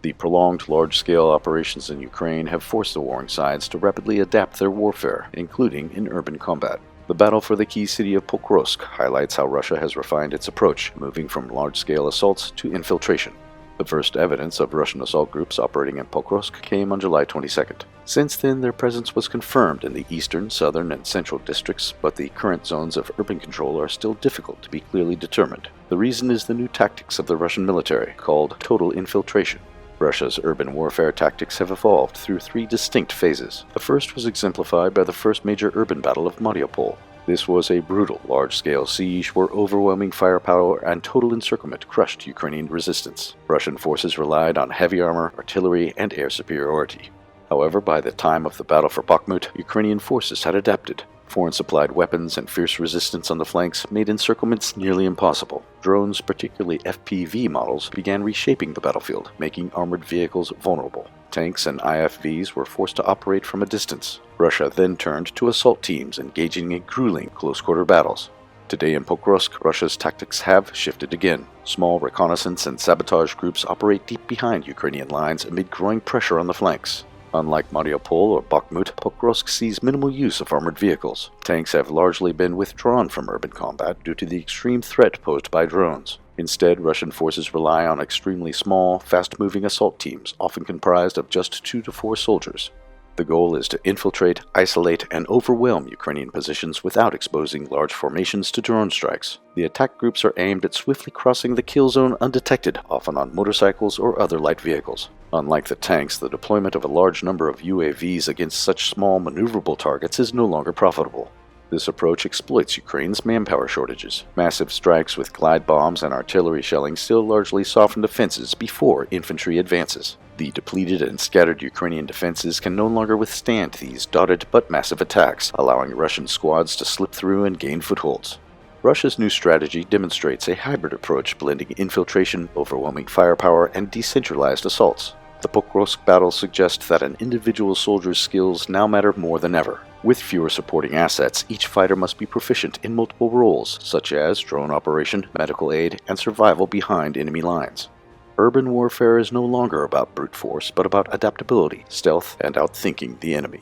The prolonged large-scale operations in Ukraine have forced the warring sides to rapidly adapt their warfare, including in urban combat. The battle for the key city of Pokrovsk highlights how Russia has refined its approach, moving from large-scale assaults to infiltration. The first evidence of Russian assault groups operating in Pokrovsk came on July 22nd. Since then, their presence was confirmed in the eastern, southern, and central districts, but the current zones of urban control are still difficult to be clearly determined. The reason is the new tactics of the Russian military, called total infiltration. Russia's urban warfare tactics have evolved through three distinct phases. The first was exemplified by the first major urban battle of Mariupol. This was a brutal, large-scale siege where overwhelming firepower and total encirclement crushed Ukrainian resistance. Russian forces relied on heavy armor, artillery, and air superiority. However, by the time of the battle for Bakhmut, Ukrainian forces had adapted. Foreign-supplied weapons and fierce resistance on the flanks made encirclements nearly impossible. Drones, particularly FPV models, began reshaping the battlefield, making armored vehicles vulnerable. Tanks and IFVs were forced to operate from a distance. Russia then turned to assault teams, engaging in grueling close-quarter battles. Today in Pokrovsk, Russia's tactics have shifted again. Small reconnaissance and sabotage groups operate deep behind Ukrainian lines amid growing pressure on the flanks. Unlike Mariupol or Bakhmut, Pokrovsk sees minimal use of armored vehicles. Tanks have largely been withdrawn from urban combat due to the extreme threat posed by drones. Instead, Russian forces rely on extremely small, fast-moving assault teams, often comprised of just 2 to 4 soldiers. The goal is to infiltrate, isolate, and overwhelm Ukrainian positions without exposing large formations to drone strikes. The attack groups are aimed at swiftly crossing the kill zone undetected, often on motorcycles or other light vehicles. Unlike the tanks, the deployment of a large number of UAVs against such small, maneuverable targets is no longer profitable. This approach exploits Ukraine's manpower shortages. Massive strikes with glide bombs and artillery shelling still largely soften defenses before infantry advances. The depleted and scattered Ukrainian defenses can no longer withstand these dotted but massive attacks, allowing Russian squads to slip through and gain footholds. Russia's new strategy demonstrates a hybrid approach blending infiltration, overwhelming firepower, and decentralized assaults. The Pokrovsk battle suggests that an individual soldier's skills now matter more than ever. With fewer supporting assets, each fighter must be proficient in multiple roles, such as drone operation, medical aid, and survival behind enemy lines. Urban warfare is no longer about brute force, but about adaptability, stealth, and outthinking the enemy.